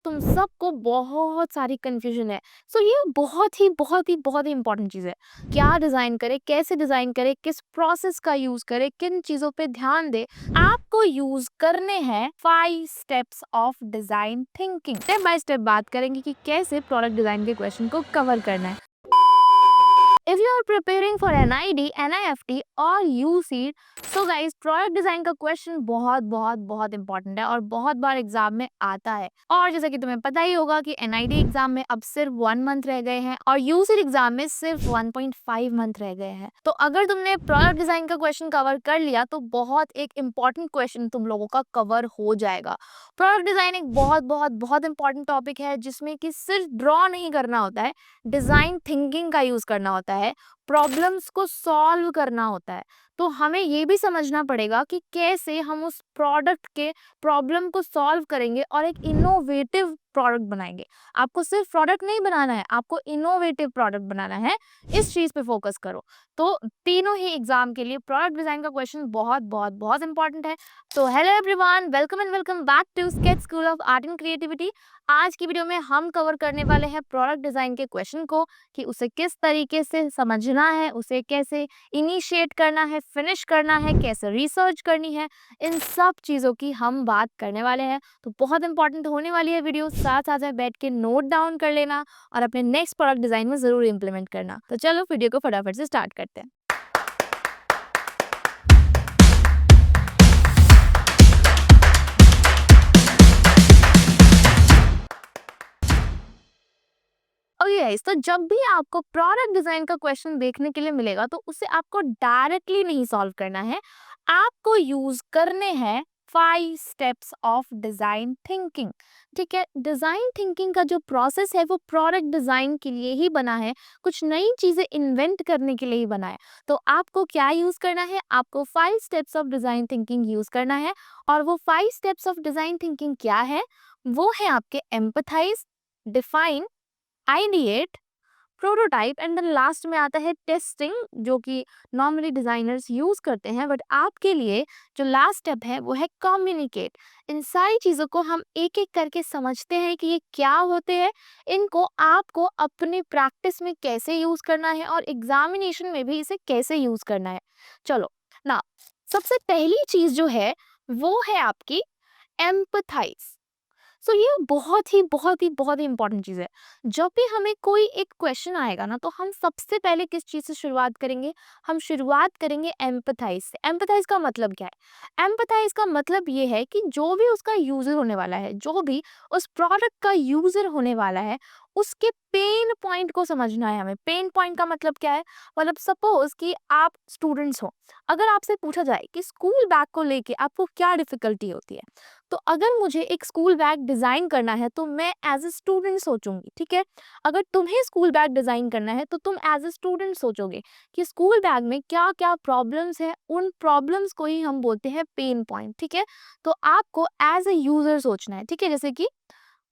तुम सबको बहुत सारी कन्फ्यूजन है। सो ये बहुत ही इंपॉर्टेंट चीज़ है। क्या डिज़ाइन करें, कैसे डिज़ाइन करें, किस प्रोसेस का यूज़ करें, किन चीज़ों पे ध्यान दें। आपको यूज़ करने हैं 5 steps of design thinking. Step by step बात करेंगे कि कैसे प्रोडक्ट डिज़ाइन के क्वेश्चन को कवर करना है। If you are preparing for NID, NIFT और UC, so guys product design का क्वेश्चन बहुत इंपॉर्टेंट है और बहुत बार एग्जाम में आता है। और जैसा कि तुम्हें पता ही होगा कि NID एग्जाम में अब सिर्फ 1 मंथ रह गए हैं और UC एग्जाम में सिर्फ 1.5 मंथ रह गए हैं। तो अगर तुमने प्रोडक्ट डिजाइन का क्वेश्चन कवर कर लिया तो बहुत एक इम्पॉर्टेंट क्वेश्चन तुम लोगों का कवर हो जाएगा। प्रोडक्ट डिजाइन एक बहुत इंपॉर्टेंट टॉपिक है जिसमें कि सिर्फ ड्रॉ नहीं करना होता है, डिजाइन थिंकिंग का यूज करना होता है, प्रॉब्लम्स को सॉल्व करना होता है। तो हमें ये भी समझना पड़ेगा कि कैसे हम उस प्रोडक्ट के प्रॉब्लम को सॉल्व करेंगे और एक इनोवेटिव प्रोडक्ट बनाएंगे। आपको सिर्फ प्रोडक्ट नहीं बनाना है, आपको इनोवेटिव प्रोडक्ट बनाना है। इस चीज पे फोकस करो। तो तीनों ही एग्जाम के लिए प्रोडक्ट डिजाइन का क्वेश्चन बहुत इंपॉर्टेंट है। तो hello everyone, welcome and welcome back to sketch school of art and creativity. आज की वीडियो में हम कवर करने वाले हैं प्रोडक्ट डिजाइन के क्वेश्चन को कि उसे किस तरीके से समझना है, उसे कैसे इनिशिएट करना है, फिनिश करना है, कैसे रिसर्च करनी है। इन सब चीज़ों की हम बात करने वाले हैं। तो बहुत इंपॉर्टेंट होने वाली है वीडियो। साथ साथ में बैठ के नोट डाउन कर लेना और अपने नेक्स्ट प्रोडक्ट डिजाइन में ज़रूर इम्प्लीमेंट करना। तो चलो वीडियो को फटाफट से स्टार्ट करते हैं। ओके गाइस, तो जब भी आपको प्रोडक्ट डिजाइन का क्वेश्चन देखने के लिए मिलेगा तो उसे आपको डायरेक्टली नहीं सॉल्व करना है। आपको यूज करने हैं 5 स्टेप्स ऑफ डिजाइन थिंकिंग। ठीक है, डिजाइन थिंकिंग का जो प्रोसेस है वो प्रोडक्ट डिजाइन के लिए ही बना है, कुछ नई चीजें इन्वेंट करने के लिए ही बना है। तो आपको क्या यूज करना है? आपको 5 steps of design thinking use करना है। और वो 5 स्टेप्स ऑफ डिजाइन थिंकिंग क्या है? वो है आपके empathise, define, ideate, prototype and then last में आता है टेस्टिंग, जो कि नॉर्मली डिजाइनर्स यूज करते हैं। बट आपके लिए जो लास्ट स्टेप है वो है कम्युनिकेट। इन सारी चीजों को हम एक एक करके समझते हैं कि ये क्या होते हैं, इनको आपको अपनी प्रैक्टिस में कैसे यूज करना है और एग्जामिनेशन में भी इसे कैसे यूज करना है। चलो ना, सबसे पहली चीज जो है वो है आपकी एम्पथाइज। सो ये बहुत ही इंपॉर्टेंट चीज़ है। जब भी हमें कोई एक क्वेश्चन आएगा ना तो हम सबसे पहले किस चीज़ से शुरुआत करेंगे? हम शुरुआत करेंगे एम्पथाइज से। एम्पथाइज का मतलब क्या है? एम्पथाइज का मतलब ये है कि जो भी उसका यूजर होने वाला है, जो भी उस प्रोडक्ट का यूजर होने वाला है, उसके पेन पॉइंट को समझना है हमें। पेन पॉइंट का मतलब क्या है? मतलब सपोज कि आप स्टूडेंट्स हो, अगर आपसे पूछा जाए कि स्कूल बैग को लेके आपको क्या डिफिकल्टी होती है, तो अगर मुझे एक स्कूल बैग डिज़ाइन करना है तो मैं एज ए स्टूडेंट सोचूंगी। ठीक है, अगर तुम्हें स्कूल बैग डिज़ाइन करना है तो तुम एज ए स्टूडेंट सोचोगे कि स्कूल बैग में क्या क्या प्रॉब्लम्स हैं। उन प्रॉब्लम्स को ही हम बोलते हैं पेन पॉइंट। ठीक है, तो आपको एज ए यूजर सोचना है। ठीक है, जैसे कि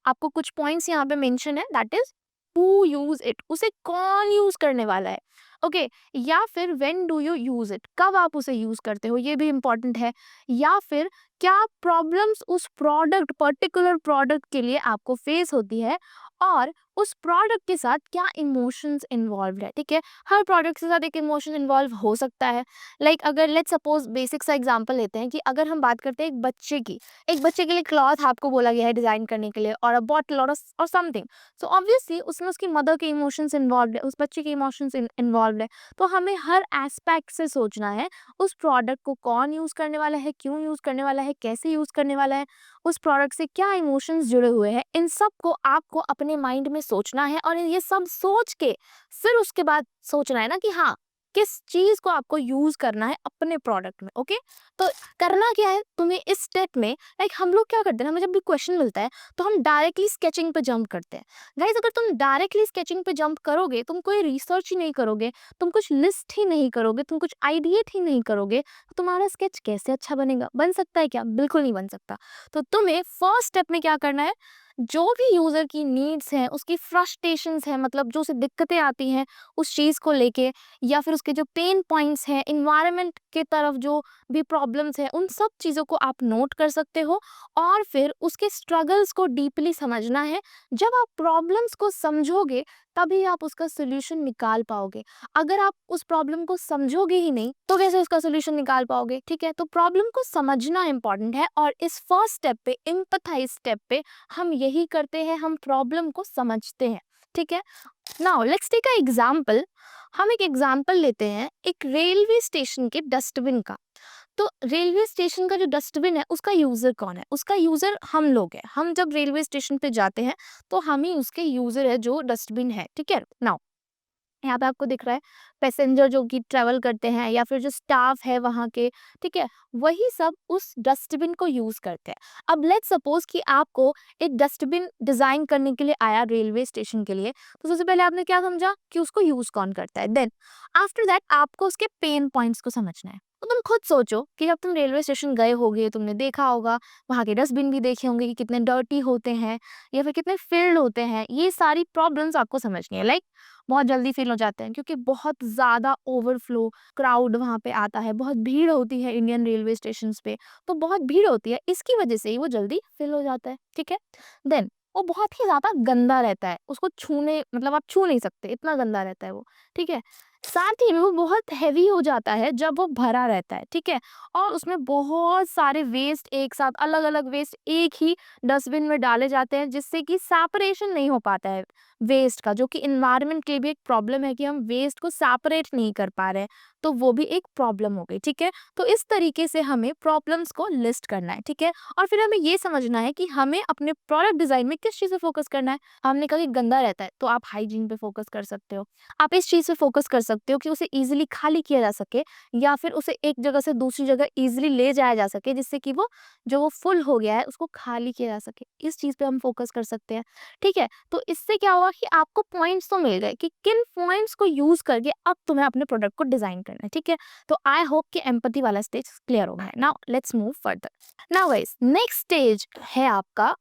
आपको कुछ पॉइंट्स यहाँ पे मेंशन है, that is who use it, उसे कौन यूज करने वाला है। ओके या फिर when do you use it, कब आप उसे यूज करते हो, ये भी इंपॉर्टेंट है। या फिर क्या प्रॉब्लम्स उस प्रोडक्ट, पर्टिकुलर प्रोडक्ट के लिए आपको फेस होती है और उस प्रोडक्ट के साथ क्या इमोशंस इन्वॉल्व है। ठीक है, हर प्रोडक्ट के साथ एक इमोशन इन्वॉल्व हो सकता है। लाइक अगर लेट्स सपोज बेसिक सा एग्जांपल लेते हैं कि अगर हम बात करते हैं एक बच्चे की, एक बच्चे के लिए क्लॉथ आपको बोला गया है डिजाइन करने के लिए और अ बॉटल और समथिंग। सो ऑब्वियसली उसमें उसकी मदर के इमोशंस इन्वॉल्व है, उस बच्चे के इमोशंस इन्वॉल्व है। तो हमें हर एस्पेक्ट से सोचना है उस प्रोडक्ट को कौन यूज करने वाला है, क्यों यूज करने वाला है, कैसे यूज करने वाला है, उस प्रोडक्ट से क्या इमोशंस जुड़े हुए हैं। इन सब को आपको अपने माइंड में सोचना है और ये सब सोच के फिर उसके बाद सोचना है ना कि हाँ, किस चीज को आपको यूज करना है अपने प्रोडक्ट में। ओके, तो करना क्या है तुम्हें इस स्टेप में? लाइक हम लोग क्या करते हैं ना, हमें जब भी क्वेश्चन मिलता है तो हम डायरेक्टली स्केचिंग पे जंप करते हैं। गाइस अगर तुम डायरेक्टली स्केचिंग पे जंप करोगे, तुम कोई रिसर्च ही नहीं करोगे, तुम कुछ लिस्ट ही नहीं करोगे, तुम कुछ आइडिएट ही नहीं करोगे, तो तुम्हारा स्केच कैसे अच्छा बनेगा? बन सकता है क्या? बिल्कुल नहीं बन सकता। तो तुम्हें फर्स्ट स्टेप में क्या करना है? जो भी यूज़र की नीड्स हैं, उसकी फ्रस्ट्रेशंस हैं, मतलब जो उसे दिक्कतें आती हैं उस चीज़ को लेके, या फिर उसके जो पेन पॉइंट्स हैं, एनवायरनमेंट के तरफ जो भी प्रॉब्लम्स हैं, उन सब चीज़ों को आप नोट कर सकते हो और फिर उसके स्ट्रगल्स को डीपली समझना है। जब आप प्रॉब्लम्स को समझोगे, तभी आप उसका सॉल्यूशन निकाल पाओगे। अगर आप उस प्रॉब्लम को समझोगे ही नहीं, तो कैसे उसका सॉल्यूशन निकाल पाओगे? ठीक है? तो प्रॉब्लम को समझना इंपॉर्टेंट है और इस फर्स्ट स्टेप पे, एम्पैथाइज स्टेप पे हम यही करते हैं, हम प्रॉब्लम को समझते हैं। ठीक है? Now let's take a example. हम एक एग्जांपल लेते हैं एक रेलवे स्टेशन के डस्टबिन का। तो रेलवे स्टेशन का जो डस्टबिन है, उसका यूजर कौन है? उसका यूजर हम लोग हैं। हम जब रेलवे स्टेशन पे जाते हैं, तो हम ही उसके यूजर है जो डस्टबिन है। ठीक है? नाउ यहाँ पे आपको दिख रहा है पैसेंजर जो कि ट्रेवल करते हैं या फिर जो स्टाफ है वहाँ के, ठीक है, वही सब उस डस्टबिन को यूज करते हैं। अब लेट्स सपोज कि आपको एक डस्टबिन डिजाइन करने के लिए आया रेलवे स्टेशन के लिए, तो सबसे पहले आपने क्या समझा कि उसको यूज कौन करता है। देन आफ्टर दैट आपको उसके पेन पॉइंट्स को समझना है। तो तुम खुद सोचो कि जब तुम रेलवे स्टेशन गए होगे, तुमने देखा होगा वहाँ के डस्टबिन भी देखे होंगे कि कितने डर्टी होते हैं या फिर कितने फिल्ड होते हैं। ये सारी प्रॉब्लम्स आपको समझनी है। लाइक बहुत जल्दी फ़िल हो जाते हैं क्योंकि बहुत ज़्यादा ओवरफ्लो क्राउड वहाँ पे आता है, बहुत भीड़ होती है इंडियन रेलवे स्टेशंस पे, तो बहुत भीड़ होती है, इसकी वजह से ही वो जल्दी फ़िल हो जाता है, ठीक है? देन वो बहुत ही ज़्यादा गंदा रहता है, उसको छूने मतलब आप छू नहीं सकते, इतना गंदा रहता है वो, ठीक है? साथ ही में वो बहुत हेवी हो जाता है जब वो भरा रहता है, ठीक है? और उसमें बहुत सारे वेस्ट एक साथ अलग-अलग वेस्ट एक ही डस्टबिन में डाले जाते हैं जिससे कि सेपरेशन नहीं हो पाता है वेस्ट का, जो कि एनवायरनमेंट के लिए भी एक प्रॉब्लम है कि हम वेस्ट को सेपरेट नहीं कर पा रहे हैं, तो वो भी एक प्रॉब्लम हो गई, ठीक है? तो इस तरीके से हमें प्रॉब्लम्स को लिस्ट करना है, ठीक है? और फिर हमें ये समझना है कि हमें अपने प्रोडक्ट डिजाइन में किस चीज़ पे फोकस करना है। हमने कहा कि गंदा रहता है, तो आप हाइजीन पे फोकस कर सकते हो। आप इस चीज़ पे फोकस कर सकते हो कि उसे ईजिली खाली किया जा सके या फिर उसे एक जगह से दूसरी जगह ईजिली ले जाया जा सके, जिससे कि वो जो वो फुल हो गया है उसको खाली किया जा सके। इस चीज़ पे हम फोकस कर सकते हैं, ठीक है? तो इससे क्या होगा कि आपको पॉइंट्स तो मिल गए कि किन पॉइंट्स को यूज करके अब तुम्हें अपने प्रोडक्ट को डिजाइन करना है, ठीक है? तो आई होप कि एम्पैथी वाला स्टेज क्लियर हो गया है। Now let's move further. Now guys, next stage है आपका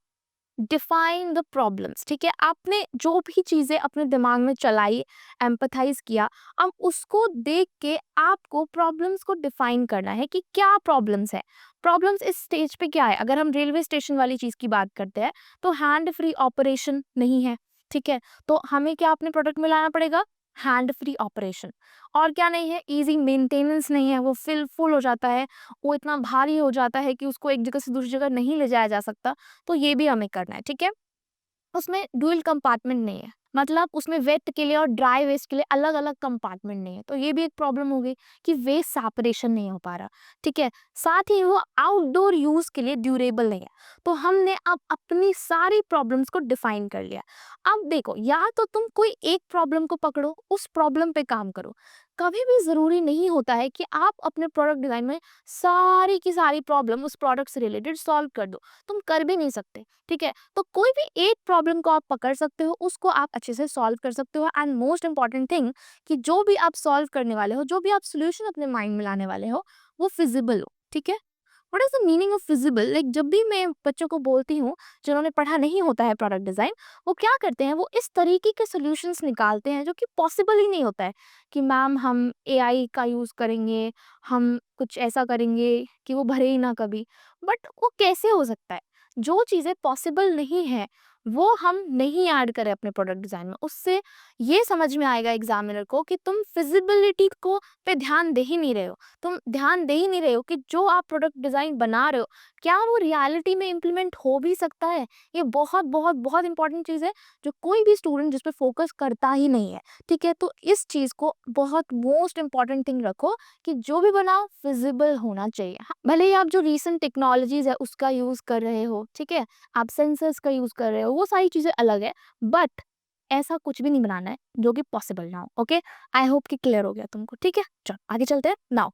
डिफाइन द प्रॉब्लम्स, ठीक है? आपने जो भी चीजें अपने दिमाग में चलाई, एम्पथाइज किया, अब उसको देख के आपको प्रॉब्लम्स को डिफाइन करना है कि क्या प्रॉब्लम्स है। प्रॉब्लम्स इस स्टेज पे क्या है? अगर हम रेलवे स्टेशन वाली चीज की बात करते हैं, तो हैंड फ्री ऑपरेशन नहीं है, ठीक है? तो हमें क्या अपने प्रोडक्ट में लाना पड़ेगा? Hand free operation. और क्या नहीं है? इजी मेंटेनेंस नहीं है, वो फिल फुल हो जाता है, वो इतना भारी हो जाता है कि उसको एक जगह से दूसरी जगह नहीं ले जाया जा सकता, तो ये भी हमें करना है, ठीक है? उसमें ड्यूल कंपार्टमेंट नहीं है, मतलब उसमें वेट के लिए और ड्राई वेस्ट के लिए अलग अलग कंपार्टमेंट नहीं है, तो ये भी एक प्रॉब्लम हो गई कि वेस्ट सेपरेशन नहीं हो पा रहा, ठीक है? साथ ही वो आउटडोर यूज के लिए ड्यूरेबल नहीं है। तो हमने अब अपनी सारी प्रॉब्लम्स को डिफाइन कर लिया। अब देखो, या तो तुम कोई एक प्रॉब्लम को पकड़ो, उस प्रॉब्लम पे काम करो। कभी भी जरूरी नहीं होता है कि आप अपने प्रोडक्ट डिजाइन में सारी की सारी प्रॉब्लम उस प्रोडक्ट से रिलेटेड सॉल्व कर दो, तुम कर भी नहीं सकते, ठीक है? तो कोई भी एक प्रॉब्लम को आप पकड़ सकते हो, उसको आप अच्छे से सॉल्व कर सकते हो। एंड मोस्ट इंपॉर्टेंट थिंग कि जो भी आप सॉल्व करने वाले हो, जो भी आप सोल्यूशन अपने माइंड में लाने वाले हो, वो फिजिबल हो, ठीक है? What is the meaning of feasible? Like जब भी मैं बच्चों को बोलती हूँ जिन्होंने पढ़ा नहीं होता है प्रोडक्ट डिजाइन, वो क्या करते हैं, वो इस तरीके के सॉल्यूशंस निकालते हैं जो कि पॉसिबल ही नहीं होता है कि मैम हम एआई का यूज करेंगे, हम कुछ ऐसा करेंगे कि वो भरे ही ना कभी। बट वो कैसे हो सकता है? जो चीज़ें पॉसिबल नहीं है, वो हम नहीं ऐड करें अपने प्रोडक्ट डिज़ाइन में। उससे ये समझ में आएगा एग्ज़ामिनर को कि तुम फिज़िबिलिटी को पे ध्यान दे ही नहीं रहे हो। तुम ध्यान दे ही नहीं रहे हो कि जो आप प्रोडक्ट डिज़ाइन बना रहे हो, क्या वो रियलिटी में इम्प्लीमेंट हो भी सकता है? ये बहुत, बहुत, बहुत इंपॉर्टेंट चीज़ है, जो कोई भी स्टूडेंट जिस पे फ़ोकस करता ही नहीं है, ठीक है? तो इस चीज़ को बहुत मोस्ट इम्पॉर्टेंट थिंग रखो कि जो भी बनाओ फिज़िबल होना चाहिए। हाँ, भले ही आप जो रीसेंट टेक्नोलॉजीज़ है उसका यूज़ कर रहे हो, ठीक है? आप सेंसर्स का यूज़ कर रहे हो, वो सारी चीज़ें अलग है, बट ऐसा कुछ भी नहीं बनाना है जो कि पॉसिबल ना हो, ओके? आई होप कि क्लियर हो गया तुमको, ठीक है? चलो आगे चलते हैं। Now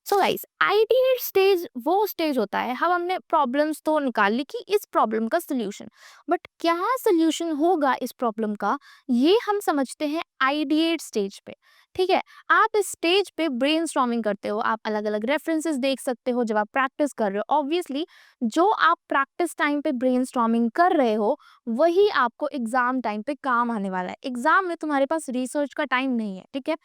so guys, ideate stage वो स्टेज होता है, हम हमने प्रॉब्लम्स तो निकाल ली कि इस प्रॉब्लम का सोल्यूशन, बट क्या सोल्यूशन होगा इस प्रॉब्लम का, ये हम समझते हैं आइडिएट स्टेज पे। ठीक है? आप इस स्टेज पे ब्रेनस्टॉर्मिंग करते हो, आप अलग-अलग रेफरेंसेस देख सकते हो जब आप प्रैक्टिस कर रहे हो। ऑब्वियसली जो आप प्रैक्टिस टाइम पे ब्रेनस्टॉर्मिंग कर रहे हो, वही आपको एग्ज़ाम टाइम पे काम आने वाला है। एग्ज़ाम में तुम्हारे पास रिसर्च का टाइम नहीं है, ठीक है?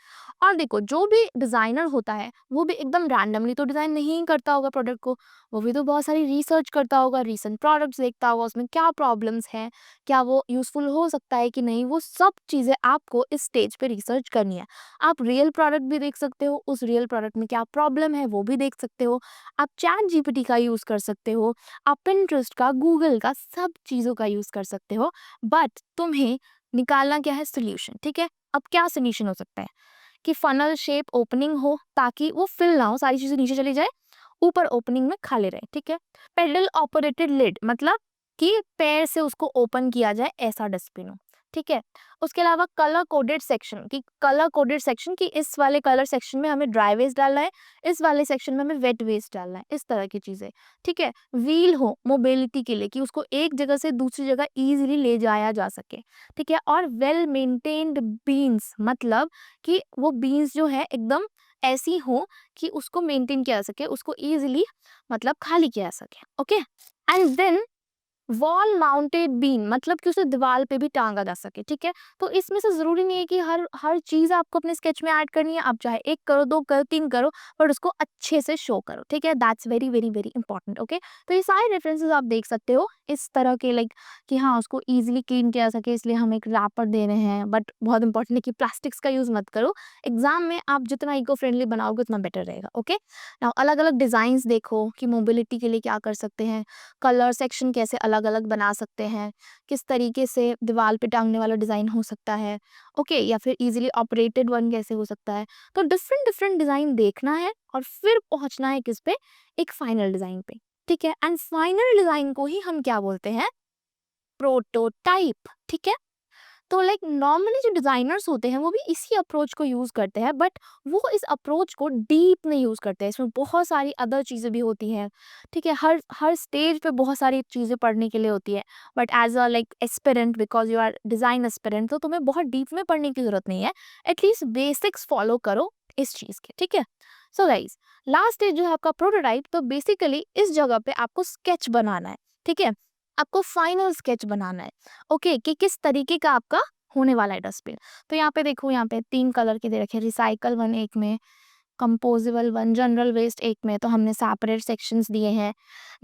और देखो, जो भी डिज़ाइनर होता है, वो भी एकदम रैंडमली तो डिज़ाइन नहीं करता होगा प्रोडक्ट को, वो भी तो बहुत सारी रिसर्च करता होगा, रीसेंट प्रोडक्ट्स देखता होगा, उसमें क्या प्रॉब्लम्स हैं, क्या वो यूज़फुल हो सकता है कि नहीं, वो सब चीज़ें आपको इस स्टेज पे रिसर्च करनी है। आप रियल प्रोडक्ट भी देख सकते हो, उस रियल प्रोडक्ट में क्या प्रॉब्लम है वो भी देख सकते हो। आप चैट जीपीटी का यूज़ कर सकते हो, आप पिंटरेस्ट का, गूगल का, सब चीज़ों का यूज़ कर सकते हो। बट तुम्हें निकालना क्या है? सॉल्यूशन, ठीक है? अब क्या सॉल्यूशन हो सकता है? कि फनल शेप ओपनिंग हो ताकि वो फिल ना हो, सारी चीज़ें नीचे चली जाए, ऊपर ओपनिंग में खाली रहे, ठीक है? पेडल ऑपरेटेड लिड, मतलब कि पैर से उसको ओपन किया जाए ऐसा डस्टबिन हो, ठीक है? उसके अलावा कलर कोडेड सेक्शन कि इस वाले कलर सेक्शन में हमें ड्राई वेस्ट डालना है, इस वाले सेक्शन में हमें वेट वेस्ट डालना है, इस तरह की चीज़ें, ठीक है? व्हील हो मोबिलिटी के लिए कि उसको एक जगह से दूसरी जगह ईज़िली ले जाया जा सके, ठीक है? और वेल मेंटेन्ड बीन्स, मतलब कि वो बीन्स जो है एकदम ऐसी हो कि उसको मेंटेन किया जा सके, उसको ईज़िली मतलब खाली किया जा सके, okay? And then wall mounted bin, मतलब कि उसे दीवार पे भी टांगा जा सके, ठीक है? तो इसमें से ज़रूरी नहीं है कि हर हर चीज़ आपको अपने स्केच में ऐड करनी है, आप चाहे 1 करो, 2 करो, 3 करो, बट उसको अच्छे से शो करो, ठीक है? That's very, very, very important, okay? तो ये सारे रेफरेंसेस आप देख सकते हो इस तरह के, लाइक कि हाँ, उसको ईज़िली क्लीन किया जा सके, इसलिए हम एक रैपर दे रहे हैं, बट बहुत इंपॉर्टेंट है कि प्लास्टिक्स का यूज़ मत करो। एग्ज़ाम में आप जितना इको फ्रेंडली बनाओगे उतना बेटर रहेगा, ओके? नाउ अलग-अलग डिज़ाइन्स देखो कि मोबिलिटी के लिए क्या कर सकते हैं, कलर सेक्शन कैसे अलग-अलग बना सकते हैं, किस तरीके से दीवार पे टाँगने वाला डिज़ाइन हो सकता है, ओके? या फिर ईज़िली ऑपरेटेड वन कैसे हो सकता है। तो डिफरेंट डिफरेंट डिज़ाइन देखना है और फिर पहुँचना है किस पे? एक फाइनल डिज़ाइन पे, ठीक है? एंड फाइनल डिज़ाइन को ही हम क्या बोलते हैं? प्रोटोटाइप, ठीक है? तो लाइक नॉर्मली जो डिजाइनर्स होते हैं वो भी इसी अप्रोच को यूज करते हैं, बट वो इस अप्रोच को डीप में यूज करते हैं, इसमें बहुत सारी अदर चीजें भी होती हैं, ठीक है? हर हर स्टेज पे बहुत सारी चीजें पढ़ने के लिए होती है, but as a like aspirant, because you are design aspirant, तो तुम्हें बहुत डीप में पढ़ने की जरूरत नहीं है, एटलीस्ट बेसिक्स फॉलो करो इस चीज के, ठीक है? सो गाइज, लास्ट स्टेज जो है आपका प्रोटोटाइप, तो बेसिकली इस जगह पे आपको स्केच बनाना है, ठीक है? आपको फाइनल स्केच बनाना है, ओके? कि किस तरीके का आपका होने वाला है डस्टबिन। तो यहाँ पे देखो, यहाँ पे 3 कलर के दे रखे हैं, रिसाइकल वन एक में, कंपोजेबल वन, जनरल वेस्ट एक में, तो हमने सेपरेट सेक्शंस दिए हैं।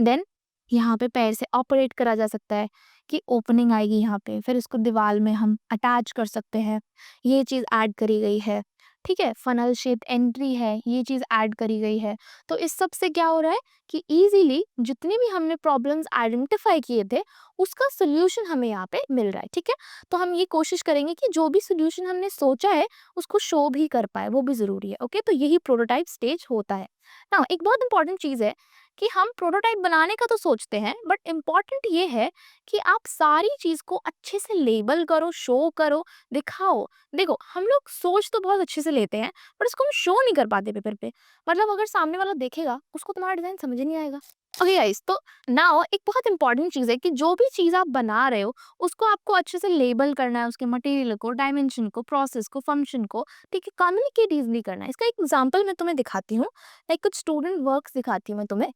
देन यहाँ पे पैर से ऑपरेट करा जा सकता है कि ओपनिंग आएगी यहाँ पे, फिर इसको दीवार में हम अटैच कर सकते हैं, ये चीज़ ऐड करी गई है, ठीक है? फनल शेप्ड एंट्री है, ये चीज़ ऐड करी गई है। तो इस सब से क्या हो रहा है कि ईज़िली जितने भी हमने प्रॉब्लम्स आइडेंटिफाई किए थे, उसका सॉल्यूशन हमें यहाँ पे मिल रहा है, ठीक है? तो हम ये कोशिश करेंगे कि जो भी सॉल्यूशन हमने सोचा है, उसको शो भी कर पाए, वो भी ज़रूरी है, ओके? तो यही प्रोटोटाइप स्टेज होता है। नाउ एक बहुत इंपॉर्टेंट चीज़ है कि हम प्रोटोटाइप बनाने का तो सोचते हैं, बट इम्पॉर्टेंट ये है कि आप सारी चीज़ को अच्छे से लेबल करो, शो करो, दिखाओ। देखो, हम लोग सोच तो बहुत अच्छे से लेते हैं, बट उसको हम शो नहीं कर पाते पेपर पे। मतलब अगर सामने वाला देखेगा, उसको तुम्हारा डिज़ाइन समझ ही नहीं आएगा। ओके गाइस, तो नाउ एक बहुत इंपॉर्टेंट चीज़ है कि जो भी चीज़ आप बना रहे हो, उसको आपको अच्छे से लेबल करना है, उसके मटेरियल को, डायमेंशन को, प्रोसेस को, फंक्शन को, ठीक है? कम्युनिकेट ईज़िली करना है। इसका एक एग्जांपल मैं तुम्हें दिखाती हूँ, लाइक कुछ स्टूडेंट वर्क्स दिखाती हूँ मैं तुम्हें।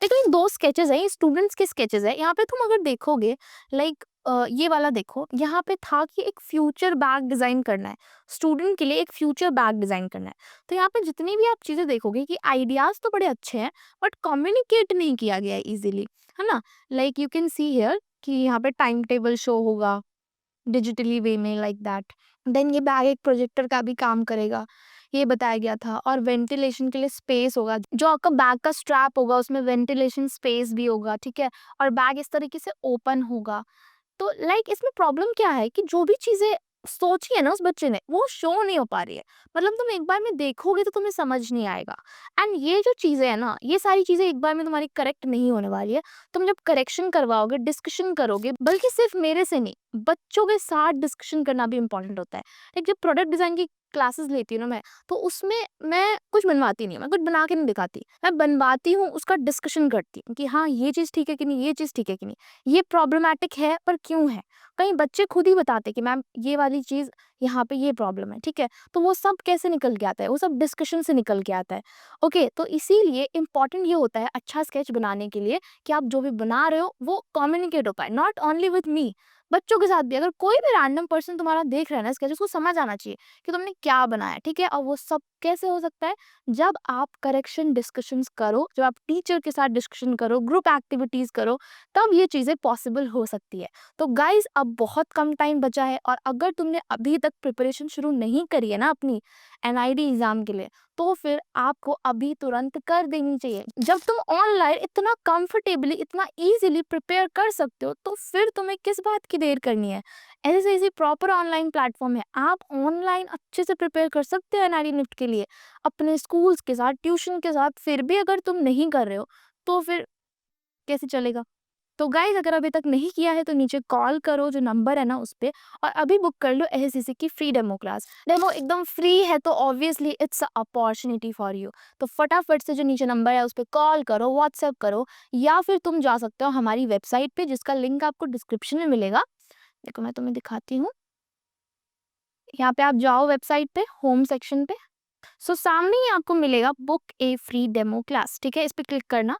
देखो, ये 2 स्केचेस हैं, ये स्टूडेंट्स के स्केचेस हैं। यहाँ पे तुम अगर देखोगे, लाइक ये वाला देखो, यहाँ पे था कि एक फ्यूचर बैग डिज़ाइन करना है, स्टूडेंट के लिए एक फ्यूचर बैग डिज़ाइन करना है। तो यहाँ पे जितनी भी आप चीज़ें देखोगे कि आइडियाज़ तो बड़े अच्छे हैं, बट कम्युनिकेट नहीं किया गया है ईज़िली, है ना? Like you can see here कि यहाँ पे टाइम टेबल शो होगा डिजिटली वे में, लाइक दैट। देन ये बैग एक प्रोजेक्टर का भी काम करेगा, ये बताया गया था। और वेंटिलेशन के लिए स्पेस होगा, जो आपका बैग का स्ट्रैप होगा उसमें वेंटिलेशन स्पेस भी होगा, ठीक है? और बैग इस तरीके से ओपन होगा। तो लाइक इसमें प्रॉब्लम क्या है कि जो भी चीज़ें सोची है ना उस बच्चे ने, वो शो नहीं हो पा रही है। मतलब तुम एक बार में देखोगे तो तुम्हें समझ नहीं आएगा। एंड ये जो चीज़ें हैं ना, ये सारी चीज़ें एक बार में तुम्हारी करेक्ट नहीं होने वाली है। तुम जब करेक्शन करवाओगे, डिस्कशन करोगे, बल्कि सिर्फ मेरे से नहीं, बच्चों के साथ डिस्कशन करना भी इम्पोर्टेंट होता है। लाइक जब प्रोडक्ट डिज़ाइन की क्लासेस लेती हूँ ना मैं, तो उसमें मैं कुछ बनवाती नहीं हूँ, मैं कुछ बना के नहीं दिखाती। मैं बनवाती हूँ, उसका डिस्कशन करती हूँ कि हाँ, ये चीज़ ठीक है कि नहीं, ये चीज़ ठीक है कि नहीं, ये प्रॉब्लमैटिक है पर क्यों है? कहीं बच्चे खुद ही बताते कि मैम ये वाली चीज़ यहाँ पे ये प्रॉब्लम है, ठीक है? तो वो सब कैसे निकल के आता है? वो सब डिस्कशन से निकल के आता है। ओके, तो इसीलिए इम्पोर्टेंट ये होता है अच्छा स्केच बनाने के लिए कि आप जो भी बना रहे हो वो कम्युनिकेट हो पाए, नॉट ओनली विद मी, बच्चों के साथ भी। अगर कोई भी रैंडम पर्सन तुम्हारा देख रहा है ना स्केच, उसको समझ आना चाहिए कि तुमने क्या बनाया, ठीक है? और वो सब कैसे हो सकता है? जब आप करेक्शन डिस्कशंस करो, जब आप टीचर के साथ डिस्कशन करो, ग्रुप एक्टिविटीज करो, तब ये चीज़ें पॉसिबल हो सकती है। तो गाइज अब बहुत कम टाइम बचा है, और अगर तुमने अभी तक प्रिपरेशन शुरू नहीं करी है ना अपनी एनआईडी एग्जाम के लिए, तो फिर आपको अभी तुरंत कर देनी चाहिए। जब तुम ऑनलाइन इतना कंफर्टेबली, इतना इजीली प्रिपेयर कर सकते हो, तो फिर तुम्हें किस बात की देर करनी है? ऐसे ऐसे प्रॉपर ऑनलाइन प्लेटफॉर्म है, आप ऑनलाइन अच्छे से प्रिपेयर कर सकते हो एनआईडी निफ्ट के लिए अपने स्कूल्स के साथ, ट्यूशन के साथ। फिर भी अगर तुम नहीं कर रहे हो, तो फिर कैसे चलेगा? तो गाइज अगर अभी तक नहीं किया है तो नीचे कॉल करो, जो नंबर है ना उस पे, और अभी बुक कर लो एसएससी की फ्री डेमो क्लास। डेमो एकदम फ्री है, तो obviously it's a opportunity for you. तो फटाफट से जो नीचे नंबर है उस पे कॉल करो, व्हाट्सएप करो, या फिर तुम जा सकते हो हमारी वेबसाइट पे, जिसका लिंक आपको डिस्क्रिप्शन में मिलेगा। देखो मैं तुम्हें दिखाती हूँ, यहाँ पे आप जाओ वेबसाइट पे, होम सेक्शन पे। सो सामने ही आपको मिलेगा बुक ए फ्री डेमो क्लास, ठीक है? इस पे क्लिक करना।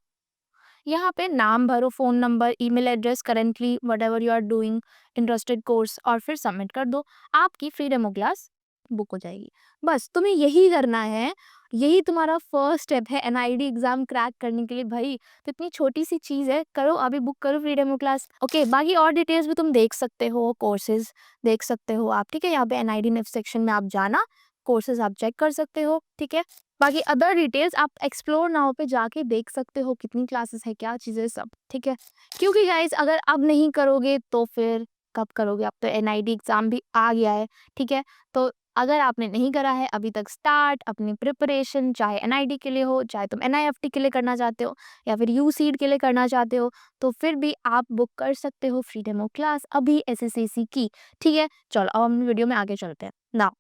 यहाँ पे नाम भरो, phone number, email address, currently whatever you are doing, interested course, और फिर सबमिट कर दो। आपकी फ्री डेमो क्लास बुक हो जाएगी। बस तुम्हें यही करना है, यही तुम्हारा फर्स्ट स्टेप है एनआईडी एग्जाम क्रैक करने के लिए भाई। तो इतनी छोटी सी चीज़ है, करो अभी, बुक करो फ्री डेमो क्लास। ओके, बाकी और डिटेल्स भी तुम देख सकते हो, कोर्सेज देख सकते हो आप, ठीक है? यहाँ पे एनआईडी नेक्स्ट सेक्शन में आप जाना, कोर्सेज आप चेक कर सकते हो, ठीक है? बाकी अदर डिटेल्स आप एक्सप्लोर नाउ पे जाके देख सकते हो, कितनी क्लासेस है, क्या चीज़ें सब, ठीक है? क्योंकि गाइस अगर अब नहीं करोगे तो फिर कब करोगे? अब तो एनआईडी एग्ज़ाम भी आ गया है, ठीक है? तो अगर आपने नहीं करा है अभी तक स्टार्ट अपनी प्रिपरेशन, चाहे एनआईडी के लिए हो, चाहे तुम एनआईएफटी के लिए करना चाहते हो, या फिर यूसीड के लिए करना चाहते हो, तो फिर भी आप बुक कर सकते हो फ्री डेमो क्लास अभी एसएससी की, ठीक है? चलो अब हम वीडियो में आगे चलते हैं। नाउ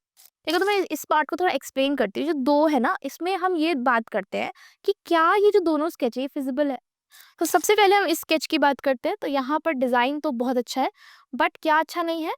देखो, तो मैं इस पार्ट को थोड़ा एक्सप्लेन करती हूँ। जो 2 है ना, इसमें हम ये बात करते हैं कि क्या ये जो दोनों स्केच है ये फिज़िबल है? तो सबसे पहले हम इस स्केच की बात करते हैं। तो यहाँ पर डिज़ाइन तो बहुत अच्छा है, बट क्या अच्छा नहीं है?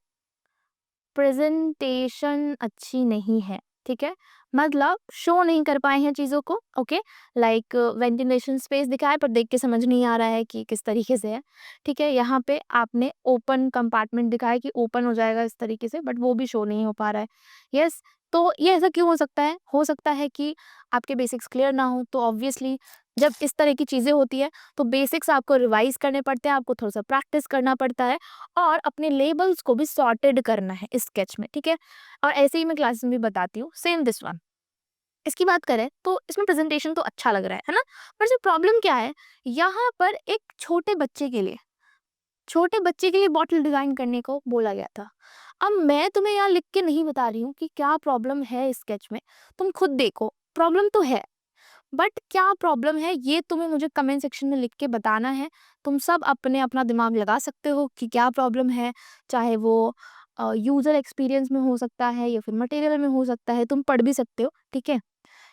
प्रेजेंटेशन अच्छी नहीं है, ठीक है? मतलब शो नहीं कर पाए हैं चीज़ों को, ओके? लाइक वेंटिलेशन स्पेस दिखाया है, पर देख के समझ नहीं आ रहा है कि किस तरीके से है, ठीक है? यहाँ पे आपने ओपन कंपार्टमेंट दिखाया है कि ओपन हो जाएगा इस तरीके से, बट वो भी शो नहीं हो पा रहा है। यस, तो ये ऐसा क्यों हो सकता है? हो सकता है कि आपके बेसिक्स क्लियर ना हो, तो ऑब्वियसली जब इस तरह की चीज़ें होती है, तो बेसिक्स आपको रिवाइज़ करने पड़ते हैं, आपको थोड़ा-सा प्रैक्टिस करना पड़ता है, और अपने लेबल्स को भी सॉर्टेड करना है इस स्केच में, ठीक है? और ऐसे ही मैं क्लासेस में भी बताती हूँ, सेम दिस वन। इसकी बात करें तो इसमें प्रेजेंटेशन तो अच्छा लग रहा है ना? पर जो प्रॉब्लम क्या है, यहाँ पर एक छोटे बच्चे के लिए बॉटल डिज़ाइन करने को बोला गया था। अब मैं तुम्हें यहाँ लिख के नहीं बता रही हूँ कि क्या प्रॉब्लम है इस स्केच में, तुम खुद देखो, प्रॉब्लम तो है। बट क्या प्रॉब्लम है ये तुम्हें मुझे कमेंट सेक्शन में लिख के बताना है। तुम सब अपने अपना दिमाग लगा सकते हो कि क्या प्रॉब्लम है, चाहे वो यूज़र एक्सपीरियंस में हो सकता है या फिर मटेरियल में हो सकता है, तुम पढ़ भी सकते हो, ठीक है?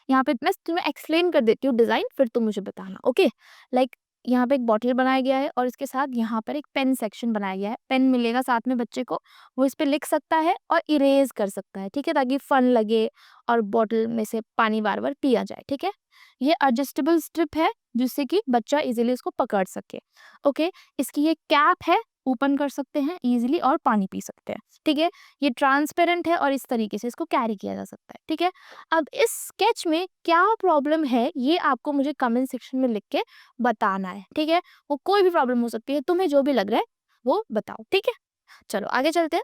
यहाँ पे मैं तुम्हें एक्सप्लेन कर देती हूँ डिज़ाइन, फिर तुम मुझे बताना, ओके? लाइक यहाँ पे एक बॉटल बनाया गया है, और इसके साथ यहाँ पर एक पेन सेक्शन बनाया गया है। पेन मिलेगा साथ में बच्चे को, वो इस पे लिख सकता है और इरेज़ कर सकता है, ठीक है? ताकि फन लगे और बॉटल में से पानी बार-बार पिया जाए, ठीक है? ये एडजस्टेबल स्ट्रिप है, जिससे कि बच्चा इज़िली इसको पकड़ सके, ओके? इसकी ये कैप है, ओपन कर सकते हैं ईज़िली और पानी पी सकते हैं, ठीक है? ये ट्रांसपेरेंट है और इस तरीके से इसको कैरी किया जा सकता है, ठीक है? अब इस स्केच में क्या प्रॉब्लम है ये आपको मुझे कमेंट सेक्शन में लिख के बताना है, ठीक है? वो कोई भी प्रॉब्लम हो सकती है, तुम्हें जो भी लग रहा है वो बताओ, ठीक है? चलो आगे चलते हैं।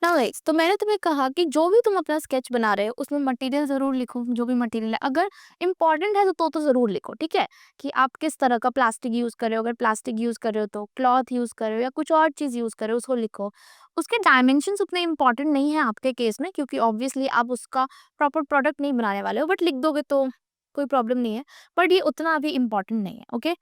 नाउ गाइस, तो मैंने तुम्हें कहा कि जो भी तुम अपना स्केच बना रहे हो उसमें मटेरियल ज़रूर लिखो, जो भी मटेरियल है। अगर इम्पोर्टेंट है तो ज़रूर लिखो, ठीक है? कि आप किस तरह का प्लास्टिक यूज़ कर रहे हो, अगर प्लास्टिक यूज़ कर रहे हो तो क्लॉथ यूज़ कर रहे हो या कुछ और चीज़ यूज़ कर रहे हो उसको लिखो। उसके डायमेंशंस उतने इम्पोर्टेंट नहीं है आपके केस में, क्योंकि ऑब्वियसली आप उसका प्रॉपर प्रोडक्ट नहीं बनाने वाले हो, बट लिख दोगे तो कोई प्रॉब्लम नहीं है। बट ये उतना भी इम्पोर्टेंट नहीं है, ओके?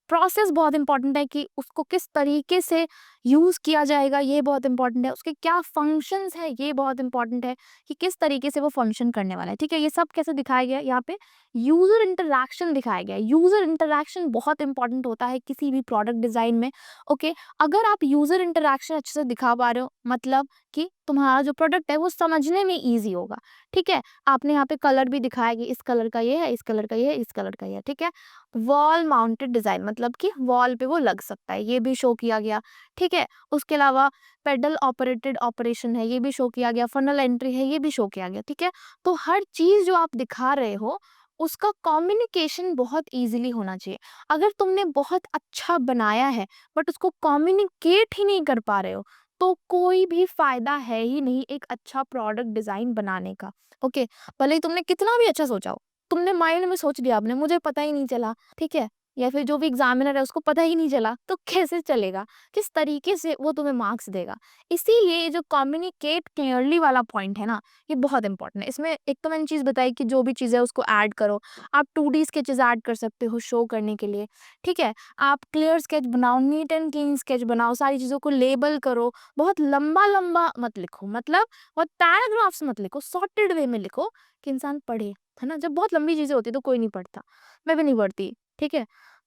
प्रोसेस बहुत इंपॉर्टेंट है कि उसको किस तरीके से यूज़ किया जाएगा, ये बहुत इंपॉर्टेंट है। उसके क्या फंक्शंस है, ये बहुत इंपॉर्टेंट है कि किस तरीके से वो फंक्शन करने वाला है, ठीक है। ये सब कैसे दिखाया गया है यहाँ पे, यूज़र इंटरैक्शन दिखाया गया है। यूज़र इंटरैक्शन बहुत इंपॉर्टेंट होता है किसी भी प्रोडक्ट डिज़ाइन में, ओके। अगर आप यूज़र इंटरैक्शन अच्छे से दिखा पा रहे हो, मतलब कि तुम्हारा जो प्रोडक्ट है वो समझने में ईज़ी होगा, ठीक है। आपने यहाँ पे कलर भी दिखाया कि इस कलर का ये है, इस कलर का ये है, इस कलर का ये है, ठीक है। वॉल माउंटेड डिज़ाइन मतलब कि वॉल पे वो लग सकता है, ये भी शो किया गया, ठीक है। उसके अलावा पेडल ऑपरेटेड ऑपरेशन है, ये भी शो किया गया, फनल एंट्री है, ये भी शो किया गया, ठीक है। तो हर चीज़ जो आप दिखा रहे हो उसका कम्युनिकेशन बहुत ईज़िली होना चाहिए। अगर तुमने बहुत अच्छा बनाया है बट उसको कम्युनिकेट ही नहीं कर पा रहे हो, तो कोई भी फ़ायदा है ही नहीं एक अच्छा प्रोडक्ट डिज़ाइन बनाने का, ओके। भले ही तुमने कितना भी अच्छा सोचा हो, तुमने माइंड में सोच लिया आपने, मुझे पता ही नहीं चला, ठीक है। या फिर जो भी एग्ज़ामिनर है उसको पता ही नहीं चला, तो कैसे चलेगा? किस तरीके से वो तुम्हें मार्क्स देगा? इसीलिए ये जो कम्युनिकेट क्लियरली वाला पॉइंट है ना, ये बहुत इंपॉर्टेंट है। इसमें एक तो मैंने चीज़ बताई कि जो भी चीज़ है उसको ऐड करो। आप 2D स्केचेस ऐड कर सकते हो शो करने के लिए, ठीक है। आप क्लियर स्केच बनाओ, नीट एंड क्लीन स्केच बनाओ, सारी चीज़ों को लेबल करो। बहुत लंबा-लंबा मत लिखो, मतलब बहुत पैराग्राफ्स मत लिखो, सॉर्टेड वे में लिखो कि इंसान पढ़े, है ना? जब बहुत लंबी चीज़ें होती हैं तो कोई नहीं पढ़ता, मैं भी नहीं पढ़ती, ठीक है।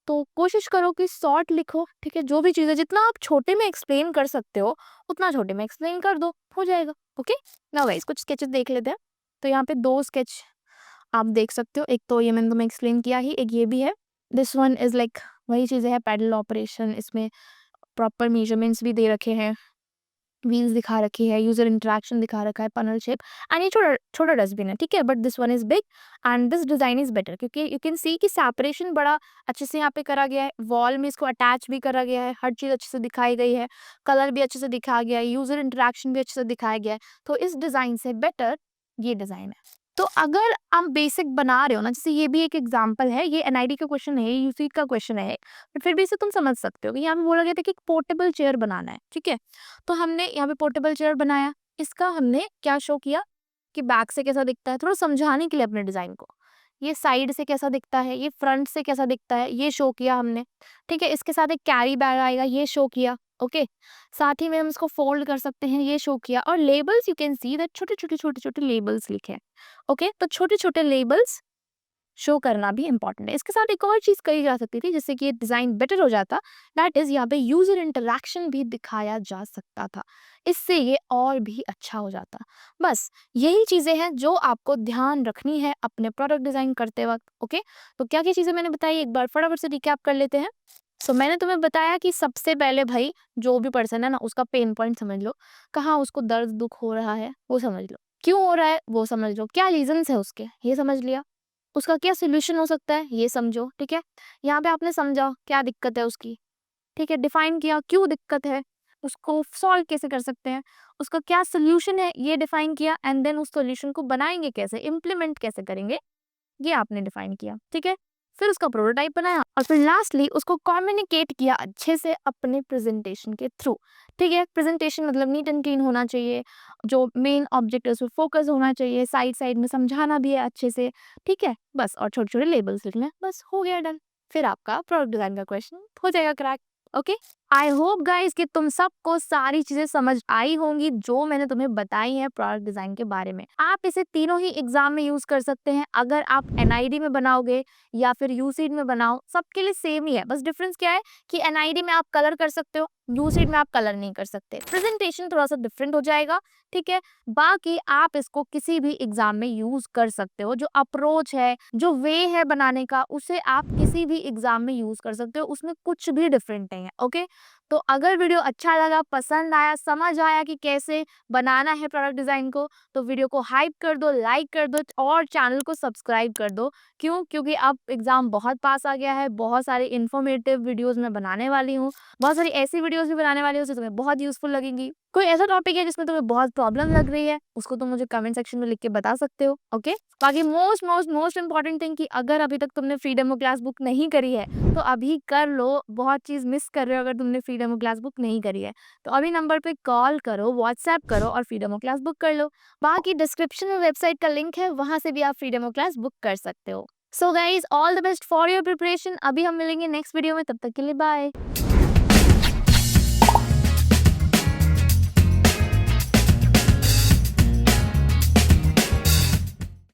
तो कोशिश करो कि शॉर्ट लिखो, ठीक है। जो भी चीज़ है जितना आप छोटे में एक्सप्लेन कर सकते हो, उतना छोटे में एक्सप्लेन कर दो, हो जाएगा, ओके। नाउ गाइस कुछ स्केचेस देख लेते हैं। तो यहाँ पे 2 स्केच आप देख सकते हो, एक तो ये मैंने तुम्हें एक्सप्लेन किया ही, एक ये भी है। दिस वन इज़ लाइक वही चीज़ें हैं, पैडल ऑपरेशन, इसमें प्रॉपर मेजरमेंट्स भी दे रखे हैं, व्हील्स दिखा रखी है, यूज़र इंटरैक्शन दिखा रखा है, पनल शेप एंड ये छोटा छोटा डस्टबिन है, ठीक है। But this one is big and this design is better क्योंकि यू कैन सी कि सेपरेशन बड़ा अच्छे से यहाँ पे करा गया है, वॉल में इसको अटैच भी करा गया है, हर चीज़ अच्छे से दिखाई गई है, कलर भी अच्छे से दिखाया गया है, यूज़र इंटरैक्शन भी अच्छे से दिखाया गया है। तो इस डिज़ाइन से बेटर ये डिज़ाइन है। तो अगर आप बेसिक बना रहे हो ना, जैसे ये भी एक एग्जांपल है, ये एनआईडी का क्वेश्चन है, ये यूसीट का क्वेश्चन है, बट फिर भी इसे तुम समझ सकते हो कि यहाँ पे बोला गया था कि एक पोर्टेबल चेयर बनाना है, ठीक है। तो हमने यहाँ पे पोर्टेबल चेयर बनाया, इसका हमने क्या शो किया कि बैक से कैसा दिखता है, थोड़ा समझाने के लिए अपने डिजाइन को। ये साइड से कैसा दिखता है, ये फ्रंट से कैसा दिखता है, ये शो किया हमने, ठीक है। इसके साथ एक कैरी बैग आएगा, ये शो किया, ओके। साथ ही में हम इसको फोल्ड कर सकते हैं, ये शो किया। और labels you can see that छोटे छोटे छोटे छोटे लेबल्स लिखे हैं, ओके। तो छोटे छोटे लेबल्स शो करना भी इंपॉर्टेंट है। इसके साथ एक और चीज़ करी जा सकती थी जिससे कि ये डिज़ाइन बेटर हो जाता, दैट इज़ यहाँ पे यूज़र इंटरैक्शन भी दिखाया जा सकता था। इससे ये और भी अच्छा हो जाता। बस यही चीज़ें हैं जो आपको ध्यान रखनी है अपने प्रोडक्ट डिज़ाइन करते वक़्त, ओके? तो क्या-क्या चीज़ें मैंने बताई एक बार फटाफट से रिकैप कर लेते हैं। सो मैंने तुम्हें बताया कि सबसे पहले भई जो भी पर्सन है ना उसका पेन पॉइंट समझ लो, कहाँ उसको दर्द दुःख हो रहा है वो समझ लो, क्यों हो रहा है वो समझ लो, क्या रीज़न्स है उसके ये समझ लिया। उसका क्या सॉल्यूशन हो सकता है ये समझो, ठीक है। यहाँ पे आपने समझा क्या दिक्कत है उसकी, ठीक है। डिफाइन किया क्यों दिक्कत है, उसको सॉल्व कैसे कर सकते हैं, उसका क्या सॉल्यूशन है ये डिफाइन किया एंड देन उस सॉल्यूशन को बनाएंगे कैसे, इम्प्लीमेंट कैसे करेंगे, ये आपने डिफाइन किया, ठीक है। फिर उसका प्रोटोटाइप बनाया और फिर लास्टली उसको कम्युनिकेट किया अच्छे से अपने प्रेजेंटेशन के थ्रू, ठीक है। प्रेजेंटेशन मतलब नीट एंड क्लीन होना चाहिए, जो मेन ऑब्जेक्ट है उस पर फोकस होना चाहिए, साइड साइड में समझाना भी है अच्छे से, ठीक है। बस और छोटे छोटे लेबल्स लिखना है, बस हो गया डन। फिर आपका प्रोडक्ट डिजाइन का क्वेश्चन हो जाएगा crack, okay. I hope guys कि तुम सबको सारी चीजें समझ आई होंगी जो मैंने तुम्हें बताई हैं प्रोडक्ट डिजाइन के बारे में। आप इसे तीनों ही एग्जाम में यूज कर सकते हैं, अगर आप एनआईडी में बनाओगे या फिर यूसीड में बनाओ, सबके लिए सेम ही है। बस डिफरेंस क्या है कि एनआईडी में आप कलर कर सकते हो, यूसीड में आप कलर नहीं कर सकते, प्रेजेंटेशन थोड़ा सा डिफरेंट हो जाएगा, ठीक है। बाकी आप इसको किसी भी एग्जाम में यूज कर सकते हो, जो अप्रोच है जो वे है बनाने का उसे आप किसी भी एग्जाम में यूज कर सकते हो, उसमें कुछ भी डिफरेंट नहीं है, ओके। तो अगर वीडियो अच्छा लगा, पसंद आया, समझ आया कि कैसे बनाना है प्रोडक्ट डिजाइन को, तो वीडियो को हाइप कर दो, लाइक कर दो और चैनल को सब्सक्राइब कर दो। क्यों? क्योंकि अब एग्जाम बहुत पास आ गया है, बहुत सारे इन्फॉर्मेटिव वीडियोस मैं बनाने वाली हूँ, बहुत सारी ऐसी वीडियोस भी बनाने वाली हूँ जो तुम्हें बहुत यूजफुल लगेंगी। कोई ऐसा टॉपिक है जिसमें तुम्हें बहुत प्रॉब्लम लग रही है, उसको तुम मुझे कमेंट सेक्शन में लिख के बता सकते हो, ओके। बाकी most most most important thing कि अगर अभी तक तुमने फ्री डेमो क्लास बुक नहीं करी है तो अभी कर लो, बहुत चीज मिस कर रहे हो अगर तुमने फ्री डेमो क्लास बुक नहीं करी है। तो अभी नंबर पे कॉल करो, व्हाट्सएप करो और फ्री डेमो क्लास बुक कर लो। बाकी डिस्क्रिप्शन में वेबसाइट का लिंक है, वहां से भी आप फ्री डेमो क्लास बुक कर सकते हो। So guys all the best for your preparation. अभी हम मिलेंगे नेक्स्ट वीडियो में, तब तक के लिए बाय।